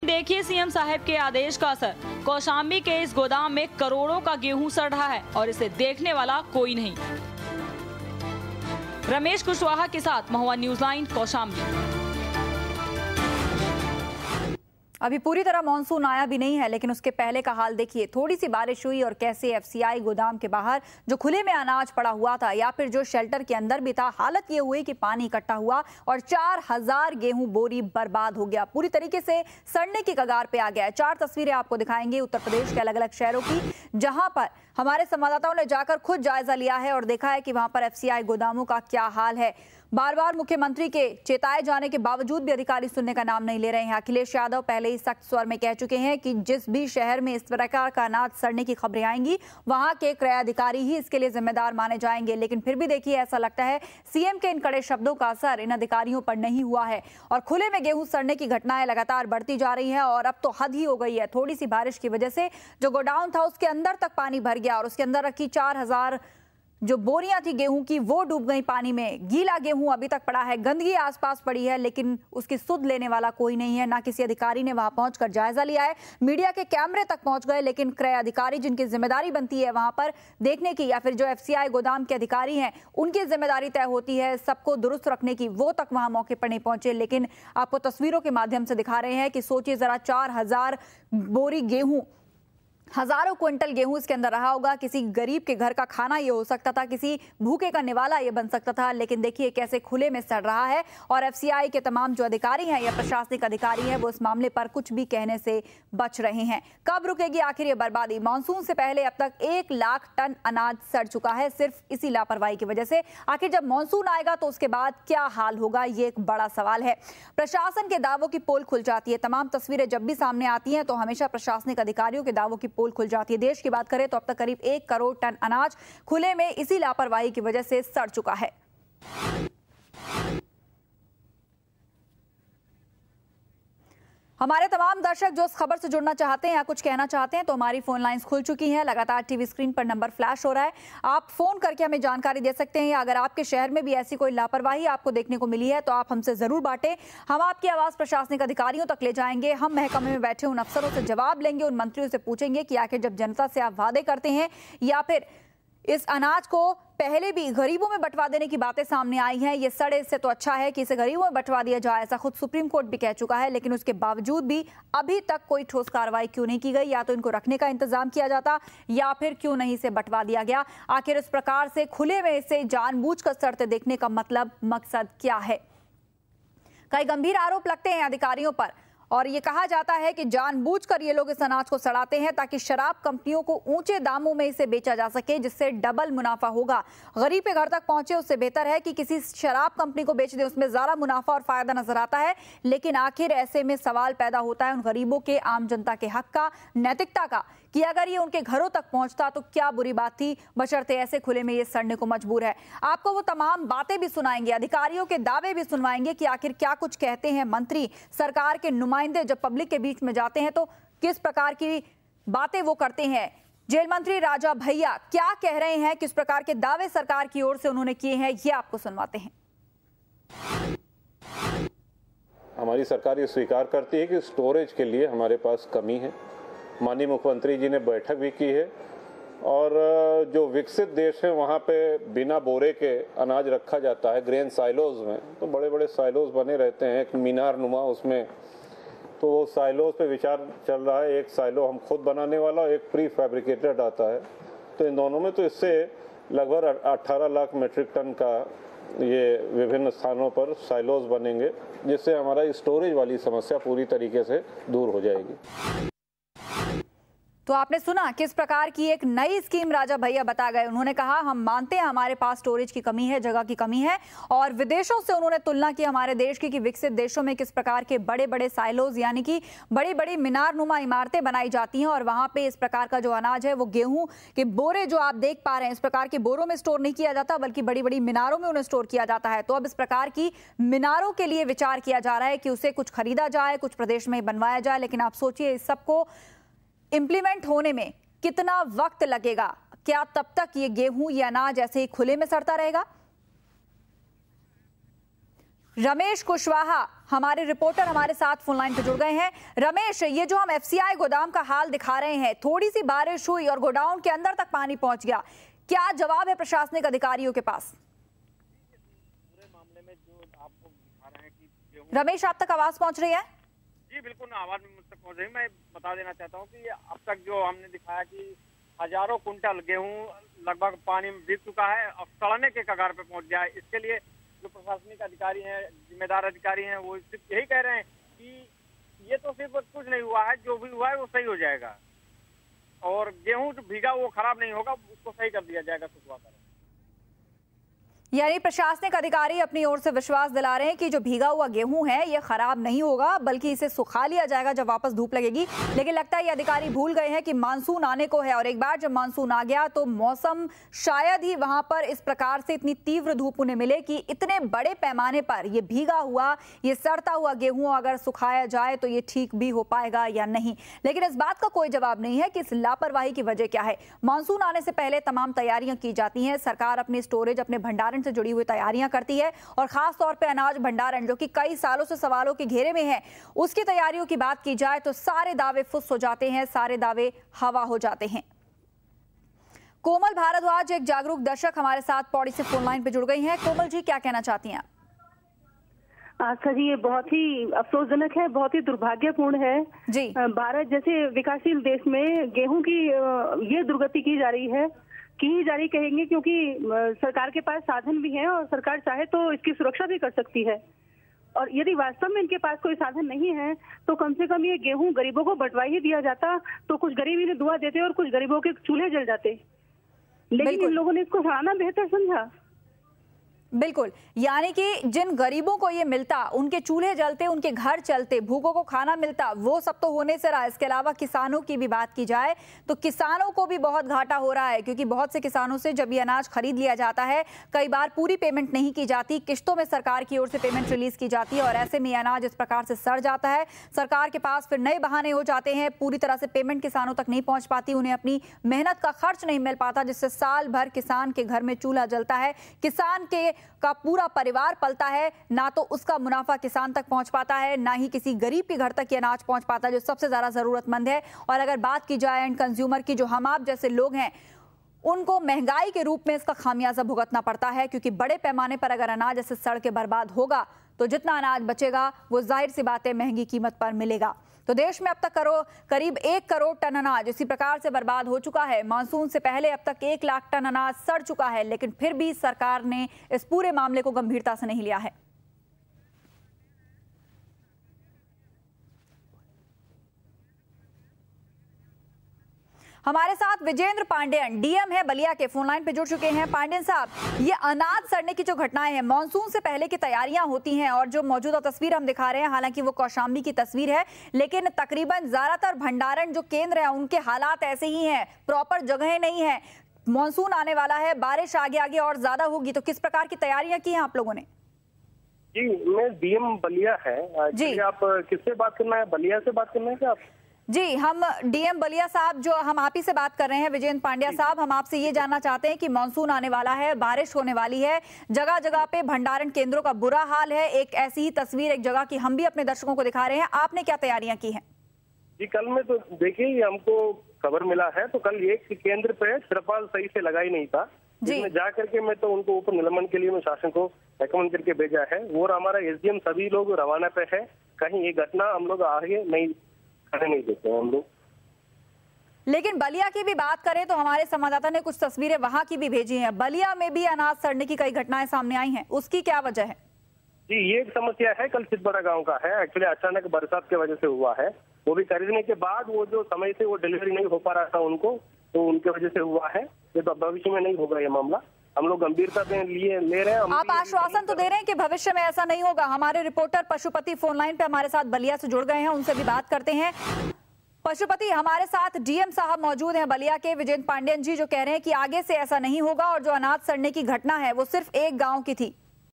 देखिए सीएम साहब के आदेश का असर। कौशाम्बी के इस गोदाम में करोड़ों का गेहूं सड़ रहा है और इसे देखने वाला कोई नहीं। रमेश कुशवाहा के साथ महुआ न्यूज लाइन, कौशाम्बी। अभी पूरी तरह मानसून आया भी नहीं है, लेकिन उसके पहले का हाल देखिए। थोड़ी सी बारिश हुई और कैसे एफसीआई गोदाम के बाहर जो खुले में अनाज पड़ा हुआ था या फिर जो शेल्टर के अंदर भी था, हालत ये हुई कि पानी इकट्ठा हुआ और 4000 गेहूं बोरी बर्बाद हो गया, पूरी तरीके से सड़ने की कगार पे आ गया है। 4 तस्वीरें आपको दिखाएंगे उत्तर प्रदेश के अलग अलग शहरों की, जहां पर हमारे संवाददाताओं ने जाकर खुद जायजा लिया है और देखा है कि वहां पर एफसीआई गोदामों का क्या हाल है। बार बार मुख्यमंत्री के चेताए जाने के बावजूद भी अधिकारी सुनने का नाम नहीं ले रहे हैं। अखिलेश यादव पहले ही सख्त स्वर में कह चुके हैं कि जिस भी शहर में इस प्रकार का अनाज सड़ने की खबरें आएंगी, वहां के क्रय अधिकारी ही इसके लिए जिम्मेदार माने जाएंगे। लेकिन फिर भी देखिए, ऐसा लगता है सीएम के इन कड़े शब्दों का असर इन अधिकारियों पर नहीं हुआ है और खुले में गेहूं सड़ने की घटनाएं लगातार बढ़ती जा रही है और अब तो हद ही हो गई है। थोड़ी सी बारिश की वजह से जो गोडाउन था उसके अंदर तक पानी भर गया और उसके अंदर रखी 4000 जो बोरियां थी गेहूं की, वो डूब गई पानी में। गीला गेहूं अभी तक पड़ा है, गंदगी आसपास पड़ी है, लेकिन उसकी सुध लेने वाला कोई नहीं है। ना किसी अधिकारी ने वहां पहुंचकर जायजा लिया है। मीडिया के कैमरे तक पहुंच गए, लेकिन क्रय अधिकारी जिनकी जिम्मेदारी बनती है वहां पर देखने की, या फिर जो एफसीआई गोदाम के अधिकारी हैं उनकी जिम्मेदारी तय होती है सबको दुरुस्त रखने की, वो तक वहां मौके पर नहीं पहुंचे। लेकिन आपको तस्वीरों के माध्यम से दिखा रहे हैं कि सोचिए जरा, 4000 बोरी गेहूं, हजारों क्विंटल गेहूं इसके अंदर रहा होगा। किसी गरीब के घर का खाना ये हो सकता था, किसी भूखे का निवाला ये बन सकता था, लेकिन देखिए कैसे खुले में सड़ रहा है। और एफसीआई के तमाम जो अधिकारी हैं या प्रशासनिक अधिकारी हैं वो इस मामले पर कुछ भी कहने से बच रहे हैं। कब रुकेगी आखिर ये बर्बादी? मानसून से पहले अब तक 1 लाख टन अनाज सड़ चुका है सिर्फ इसी लापरवाही की वजह से। आखिर जब मानसून आएगा तो उसके बाद क्या हाल होगा, ये एक बड़ा सवाल है। प्रशासन के दावों की पोल खुल जाती है। तमाम तस्वीरें जब भी सामने आती हैं तो हमेशा प्रशासनिक अधिकारियों के दावों की पोल खुल जाती है। देश की बात करें तो अब तक करीब 1 करोड़ टन अनाज खुले में इसी लापरवाही की वजह से सड़ चुका है। हमारे तमाम दर्शक जो इस खबर से जुड़ना चाहते हैं या कुछ कहना चाहते हैं तो हमारी फोन लाइंस खुल चुकी हैं। लगातार टीवी स्क्रीन पर नंबर फ्लैश हो रहा है, आप फोन करके हमें जानकारी दे सकते हैं। या अगर आपके शहर में भी ऐसी कोई लापरवाही आपको देखने को मिली है तो आप हमसे जरूर बांटें। हम आपकी आवाज प्रशासनिक अधिकारियों तक ले जाएंगे। हम महकमे में बैठे उन अफसरों से जवाब लेंगे, उन मंत्रियों से पूछेंगे कि आखिर जब जनता से आप वादे करते हैं या फिर इस अनाज को पहले भी गरीबों में बंटवा देने की बातें सामने आई हैं, ये सड़े इससे तो अच्छा है कि इसे गरीबों में बंटवा दिया जाए, ऐसा खुद सुप्रीम कोर्ट भी कह चुका है। लेकिन उसके बावजूद भी अभी तक कोई ठोस कार्रवाई क्यों नहीं की गई? या तो इनको रखने का इंतजाम किया जाता या फिर क्यों नहीं इसे बंटवा दिया गया? आखिर इस प्रकार से खुले में इसे जानबूझकर सड़ते देखने का मकसद क्या है? कई गंभीर आरोप लगते हैं अधिकारियों पर और ये कहा जाता है कि जानबूझकर ये लोग इस अनाज को सड़ाते हैं ताकि शराब कंपनियों को ऊंचे दामों में इसे बेचा जा सके, जिससे डबल मुनाफा होगा। गरीब के घर तक पहुंचे उससे बेहतर है कि किसी शराब कंपनी को बेच दे, उसमें ज्यादा मुनाफा और फायदा नजर आता है। लेकिन आखिर ऐसे में सवाल पैदा होता है उन गरीबों के, आम जनता के हक का, नैतिकता का, कि अगर ये उनके घरों तक पहुंचता तो क्या बुरी बात थी, बशर्ते ऐसे खुले में ये सड़ने को मजबूर है। आपको वो तमाम बातें भी सुनाएंगे, अधिकारियों के दावे भी सुनवाएंगे कि आखिर क्या कुछ कहते हैं मंत्री, सरकार के नुमाइंदे जब पब्लिक के बीच में जाते हैं तो किस प्रकार की बातें वो करते हैं। जेल मंत्री राजा भैया क्या कह रहे हैं, किस प्रकार के दावे सरकार की ओर से उन्होंने किए हैं, ये आपको सुनवाते हैं। हमारी सरकार ये स्वीकार करती है कि स्टोरेज के लिए हमारे पास कमी है। माननीय मुख्यमंत्री जी ने बैठक भी की है और जो विकसित देश है वहाँ पे बिना बोरे के अनाज रखा जाता है ग्रेन साइलोज में, तो बड़े बड़े साइलोज बने रहते हैं, एक मीनार नुमा उसमें, तो वो साइलोज पे विचार चल रहा है। एक साइलो हम खुद बनाने वाला और एक प्री फैब्रिकेटेड आता है, तो इन दोनों में तो इससे लगभग 18 लाख मीट्रिक टन का ये विभिन्न स्थानों पर साइलोज बनेंगे, जिससे हमारा स्टोरेज वाली समस्या पूरी तरीके से दूर हो जाएगी। तो आपने सुना किस प्रकार की एक नई स्कीम राजा भैया बता गए। उन्होंने कहा हम मानते हैं हमारे पास स्टोरेज की कमी है, जगह की कमी है, और विदेशों से उन्होंने तुलना की हमारे देश की कि विकसित देशों में किस प्रकार के बड़े बड़े साइलोज यानी कि बड़ी बड़ी मीनार नुमा इमारतें बनाई जाती हैं और वहां पे इस प्रकार का जो अनाज है वो गेहूं के बोरे जो आप देख पा रहे हैं इस प्रकार के बोरों में स्टोर नहीं किया जाता बल्कि बड़ी बड़ी मीनारों में उन्हें स्टोर किया जाता है। तो अब इस प्रकार की मीनारों के लिए विचार किया जा रहा है कि उसे कुछ खरीदा जाए, कुछ प्रदेश में बनवाया जाए। लेकिन आप सोचिए इस सबको इंप्लीमेंट होने में कितना वक्त लगेगा? क्या तब तक ये गेहूं या अनाज ऐसे ही खुले में सड़ता रहेगा? रमेश कुशवाहा हमारे रिपोर्टर हमारे साथ फोन लाइन पे जुड़ गए हैं। रमेश, ये जो हम एफसीआई गोदाम का हाल दिखा रहे हैं, थोड़ी सी बारिश हुई और गोडाउन के अंदर तक पानी पहुंच गया, क्या जवाब है प्रशासनिक अधिकारियों के पास? पूरे मामले में जो आपको दिखा रहे हैं कि रमेश, आप तक आवाज पहुंच रही है? जी बिल्कुल, आवाज मुझ तक पहुंच रही है। मैं बता देना चाहता हूँ कि अब तक जो हमने दिखाया कि हजारों कुंटल गेहूं लगभग पानी में भीग चुका है और सड़ने के कगार पे पहुंच गया है। इसके लिए जो प्रशासनिक अधिकारी हैं, जिम्मेदार अधिकारी हैं, वो सिर्फ यही कह रहे हैं कि ये तो सिर्फ कुछ नहीं हुआ है, जो भी हुआ है वो सही हो जाएगा और गेहूं जो भीगा वो खराब नहीं होगा, उसको सही कर दिया जाएगा सुखवा कर। यानी प्रशासनिक अधिकारी अपनी ओर से विश्वास दिला रहे हैं कि जो भीगा हुआ गेहूं है ये खराब नहीं होगा, बल्कि इसे सुखा लिया जाएगा जब वापस धूप लगेगी। लेकिन लगता है ये अधिकारी भूल गए हैं कि मानसून आने को है और एक बार जब मानसून आ गया तो मौसम शायद ही वहां पर इस प्रकार से इतनी तीव्र धूप उन्हें मिले कि इतने बड़े पैमाने पर ये भीगा हुआ, ये सड़ता हुआ गेहूं अगर सुखाया जाए तो ये ठीक भी हो पाएगा या नहीं। लेकिन इस बात का कोई जवाब नहीं है कि इस लापरवाही की वजह क्या है। मानसून आने से पहले तमाम तैयारियां की जाती हैं, सरकार अपने स्टोरेज, अपने भंडारण से जुड़ी हुई तैयारियां करती है और खास तौर पे अनाज भंडारण जो कि कई सालों से सवालों के घेरे में है, उसकी तैयारियों की बात की जाए तो सारे दावे फुस हो जाते हैं, सारे दावे हवा हो जाते हैं। कोमल भारद्वाज एक जागरूक दर्शक हमारे साथ पौड़ी से फोन लाइन पे जुड़ गई हैं। कोमल जी, क्या कहना चाहती हैं आप? सर जी, ये बहुत ही अफसोसजनक है, बहुत ही दुर्भाग्यपूर्ण है जी। भारत जैसे विकासशील देश में गेहूं की ये दुर्गति की जा रही कहेंगे, क्योंकि सरकार के पास साधन भी हैं और सरकार चाहे तो इसकी सुरक्षा भी कर सकती है। और यदि वास्तव में इनके पास कोई साधन नहीं है तो कम से कम ये गेहूं गरीबों को बंटवा ही दिया जाता तो कुछ गरीब इन्हें दुआ देते और कुछ गरीबों के चूल्हे जल जाते। लेकिन इन लोगों ने इसको सड़ाना बेहतर समझा। बिल्कुल, यानी कि जिन गरीबों को ये मिलता, उनके चूल्हे जलते, उनके घर चलते, भूखों को खाना मिलता, वो सब तो होने से रहा। इसके अलावा किसानों की भी बात की जाए तो किसानों को भी बहुत घाटा हो रहा है, क्योंकि बहुत से किसानों से जब ये अनाज खरीद लिया जाता है, कई बार पूरी पेमेंट नहीं की जाती, किश्तों में सरकार की ओर से पेमेंट रिलीज की जाती है और ऐसे में अनाज इस प्रकार से सड़ जाता है। सरकार के पास फिर नए बहाने हो जाते हैं, पूरी तरह से पेमेंट किसानों तक नहीं पहुंच पाती, उन्हें अपनी मेहनत का खर्च नहीं मिल पाता, जिससे साल भर किसान के घर में चूल्हा जलता है, किसान का पूरा परिवार पलता है, ना तो उसका मुनाफा किसान तक पहुंच पाता है, ना ही किसी गरीब के घर तक ये अनाज पहुंच पाता है जो सबसे ज्यादा जरूरतमंद है। और अगर बात की जाए एंड कंज्यूमर की, जो हम आप जैसे लोग हैं, उनको महंगाई के रूप में इसका खामियाजा भुगतना पड़ता है, क्योंकि बड़े पैमाने पर अगर अनाज ऐसे सड़ के बर्बाद होगा तो जितना अनाज बचेगा वो जाहिर सी बात है महंगी कीमत पर मिलेगा। तो देश में अब तक करीब 1 करोड़ टन अनाज इसी प्रकार से बर्बाद हो चुका है। मानसून से पहले अब तक 1 लाख टन अनाज सड़ चुका है, लेकिन फिर भी सरकार ने इस पूरे मामले को गंभीरता से नहीं लिया है। हमारे साथ विजेंद्र पांडेयन डीएम है बलिया के, फोन लाइन पे जुड़ चुके हैं। पांडेयन साहब, ये अनाज सड़ने की जो घटनाएं हैं, मानसून से पहले की तैयारियां होती हैं और जो मौजूदा तस्वीर हम दिखा रहे हैं, हालांकि वो कौशाम्बी की तस्वीर है, लेकिन तकरीबन ज्यादातर भंडारण जो केंद्र है उनके हालात ऐसे ही हैं, प्रॉपर जगह नहीं है। मानसून आने वाला है, बारिश आगे और ज्यादा होगी, तो किस प्रकार की तैयारियां की हैं आप लोगों ने? जी, मैं डीएम बलिया है जी। आप किससे बात करना है? बलिया से बात करना है क्या आप? जी, हम डीएम बलिया साहब, जो हम आप ही से बात कर रहे हैं, विजेंद्र पांड्या साहब, हम आपसे ये जानना चाहते हैं कि मानसून आने वाला है, बारिश होने वाली है, जगह जगह पे भंडारण केंद्रों का बुरा हाल है। एक ऐसी ही तस्वीर एक जगह की हम भी अपने दर्शकों को दिखा रहे हैं, आपने क्या तैयारियां की हैं? जी, कल में तो देखिए हमको खबर मिला है, तो कल एक केंद्र पे तिरपाल सही से लगा ही नहीं था, जिसमें जा करके मैं तो उनको ऊपर निलंबन के लिए मैं शासन को रेकमेंड करके भेजा है और हमारा एसडीएम सभी लोग रवाना पे है। कहीं ये घटना हम लोग आगे नहीं देते हैं हम लोग। लेकिन बलिया की भी बात करें तो हमारे संवाददाता ने कुछ तस्वीरें वहां की भी भेजी हैं, बलिया में भी अनाज सड़ने की कई घटनाएं सामने आई हैं, उसकी क्या वजह है? जी, ये एक समस्या है, कल चितबड़ा गांव का है। एक्चुअली अचानक बरसात की वजह से हुआ है, वो भी खरीदने के बाद वो जो समय से वो डिलीवरी नहीं हो पा रहा था उनको, तो उनके वजह से हुआ है। ये तो भविष्य में नहीं होगा ये मामला, हम लोग गंभीरता से ले रहे हैं। आप आश्वासन तो दे रहे हैं कि भविष्य में ऐसा नहीं होगा। हमारे रिपोर्टर पशुपति फोन लाइन पे हमारे साथ बलिया से जुड़ गए हैं, उनसे भी बात करते हैं। पशुपति, हमारे साथ डीएम साहब मौजूद हैं बलिया के, विजेंद्र पांडेयन जी, जो कह रहे हैं कि आगे से ऐसा नहीं होगा और जो अनाज सड़ने की घटना है वो सिर्फ एक गांव की थी।